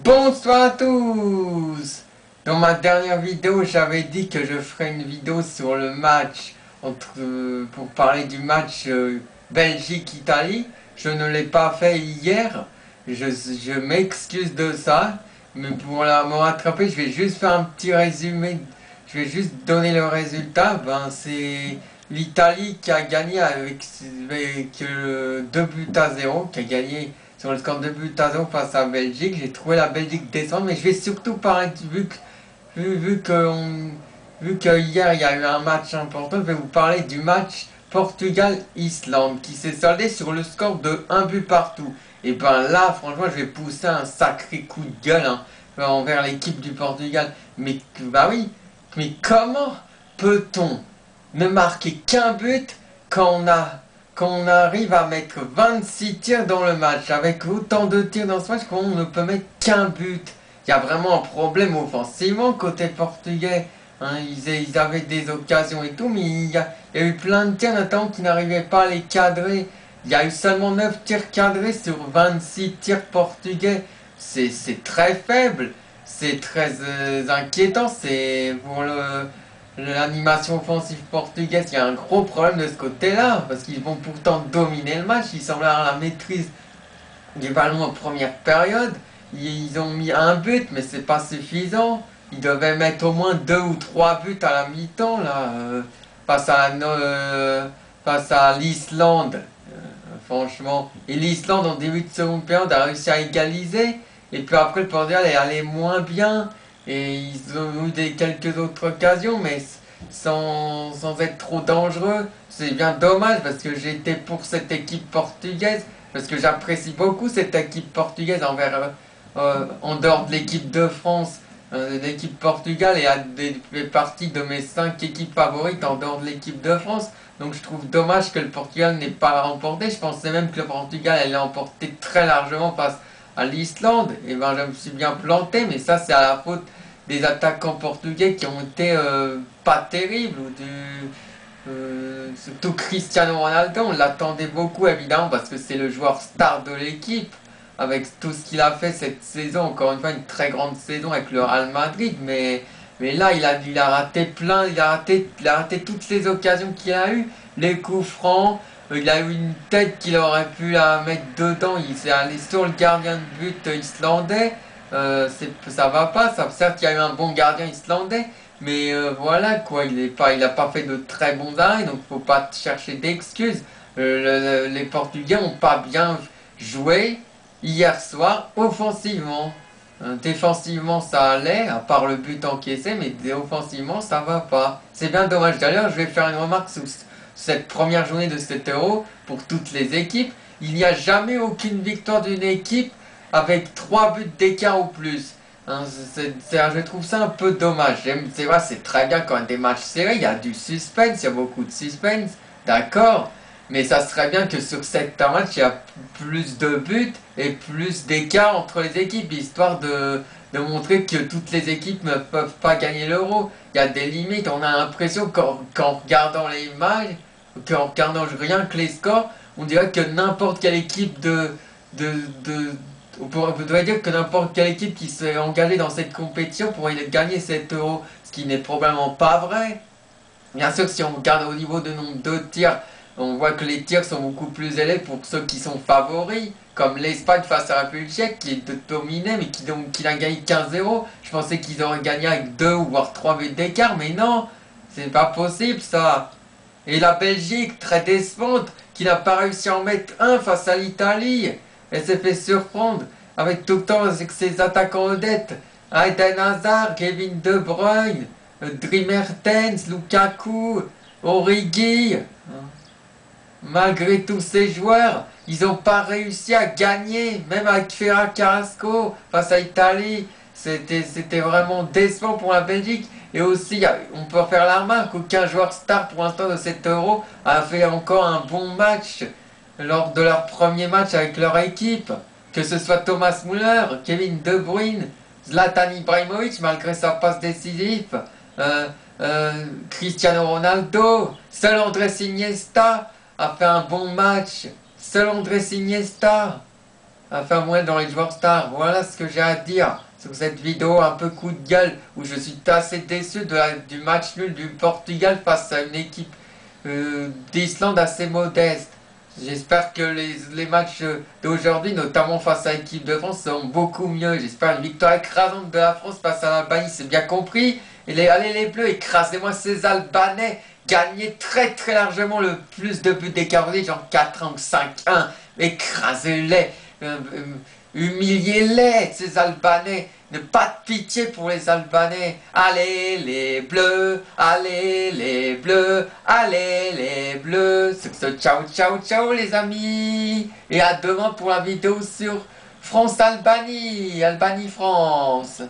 Bonsoir à tous. Dans ma dernière vidéo, j'avais dit que je ferais une vidéo sur le match pour parler du match Belgique-Italie. Je ne l'ai pas fait hier. Je m'excuse de ça. Mais pour me rattraper, je vais juste faire un petit résumé. Je vais juste donner le résultat. C'est l'Italie qui a gagné avec 2 buts à 0, qui a gagné sur le score de 2 buts à 0 face à la Belgique. J'ai trouvé la Belgique descendre, mais je vais surtout parler vu que hier il y a eu un match important, je vais vous parler du match Portugal-Islande qui s'est soldé sur le score de 1 but partout. Et ben là, franchement, je vais pousser un sacré coup de gueule envers l'équipe du Portugal. Mais bah oui, mais comment peut-on ne marquer qu'un but quand on arrive à mettre 26 tirs dans le match? Avec autant de tirs dans ce match, comment on ne peut mettre qu'un but? Il y a vraiment un problème offensivement côté portugais. Ils avaient des occasions et tout, mais il y a eu plein de tirs notamment qui n'arrivaient pas à les cadrer. Il y a eu seulement 9 tirs cadrés sur 26 tirs portugais. C'est très faible. C'est très inquiétant. C'est pour l'animation offensive portugaise, il y a un gros problème de ce côté-là. Parce qu'ils vont pourtant dominer le match. Ils semblent avoir la maîtrise des ballons en première période. Ils ont mis un but, mais c'est pas suffisant. Ils devaient mettre au moins 2 ou 3 buts à la mi-temps, là, face à l'Islande. Franchement. Et l'Islande, en début de seconde période, a réussi à égaliser. Et puis après, le Portugal est allé moins bien. Et ils ont eu quelques autres occasions, mais sans être trop dangereux. C'est bien dommage parce que j'étais pour cette équipe portugaise. Parce que j'apprécie beaucoup cette équipe portugaise en dehors de l'équipe de France. L'équipe Portugal fait partie de mes 5 équipes favorites en dehors de l'équipe de France. Donc je trouve dommage que le Portugal n'ait pas remporté. Je pensais même que le Portugal allait emporter très largement face à l'Islande. Et ben je me suis bien planté, mais ça c'est à la faute des attaquants portugais qui ont été pas terribles. Surtout Cristiano Ronaldo, on l'attendait beaucoup évidemment parce que c'est le joueur star de l'équipe. Avec tout ce qu'il a fait cette saison, encore une fois une très grande saison avec le Real Madrid, mais là il a raté plein, il a raté toutes les occasions qu'il a eues, les coups francs, il a eu une tête qu'il aurait pu la mettre dedans, il s'est allé sur le gardien de but islandais, ça va pas, certes il y a eu un bon gardien islandais, mais voilà quoi, il a pas fait de très bons arrêts, donc faut pas chercher d'excuses. Les Portugais ont pas bien joué hier soir offensivement. Défensivement ça allait, à part le but encaissé, mais offensivement ça va pas. C'est bien dommage. D'ailleurs, je vais faire une remarque sur cette première journée de cet Euro pour toutes les équipes. Il n'y a jamais aucune victoire d'une équipe avec 3 buts d'écart ou plus. Je trouve ça un peu dommage. C'est vrai, c'est très bien quand il y a des matchs serrés, il y a du suspense, il y a beaucoup de suspense, d'accord. Mais ça serait bien que sur cette match, il y a plus de buts et plus d'écart entre les équipes, histoire de montrer que toutes les équipes ne peuvent pas gagner l'Euro. Il y a des limites, on a l'impression qu'en regardant les matchs, qu'en regardant rien que les scores, on dirait que n'importe quelle équipe on pourrait dire que n'importe quelle équipe qui s'est engagée dans cette compétition pourrait gagner cet Euro, ce qui n'est probablement pas vrai. Bien sûr, si on regarde au niveau de nombre de tirs, on voit que les tirs sont beaucoup plus élevés pour ceux qui sont favoris, comme l'Espagne face à la République tchèque qui est dominée mais qui a gagné 15-0. Je pensais qu'ils auraient gagné avec 2 ou voire 3 buts d'écart, mais non, c'est pas possible ça. Et la Belgique, très décevante, qui n'a pas réussi à en mettre un face à l'Italie. Elle s'est fait surprendre avec tout le temps avec ses attaquants vedettes. Eden Hazard, Kevin De Bruyne, Dries Mertens, Lukaku, Origi. Malgré tous ces joueurs, ils n'ont pas réussi à gagner, même avec Ferran Carrasco face à l'Italie. C'était vraiment décevant pour la Belgique. Et aussi, on peut faire la remarque qu'aucun joueur star pour l'instant de cet Euro a fait encore un bon match lors de leur premier match avec leur équipe. Que ce soit Thomas Müller, Kevin De Bruyne, Zlatan Ibrahimovic malgré sa passe décisive, Cristiano Ronaldo, seul Andrés Iniesta a fait un bon match. Seul Andrés Iniesta. enfin moins dans les joueurs stars. Voilà ce que j'ai à dire sur cette vidéo un peu coup de gueule où je suis assez déçu du match nul du Portugal face à une équipe d'Islande assez modeste. J'espère que les matchs d'aujourd'hui, notamment face à l'équipe de France, seront beaucoup mieux. J'espère une victoire écrasante de la France face à l'Albanie, c'est bien compris. Et allez les Bleus, écrasez-moi ces Albanais. Gagnez très très largement le plus de buts d'écart, genre 4-1 ou 5-1. Écrasez-les. Humiliez-les, ces Albanais. Ne pas de pitié pour les Albanais. Allez les Bleus, allez les Bleus, allez les Bleus. Sur ce, ciao, ciao, ciao les amis. Et à demain pour la vidéo sur France-Albanie, Albanie-France.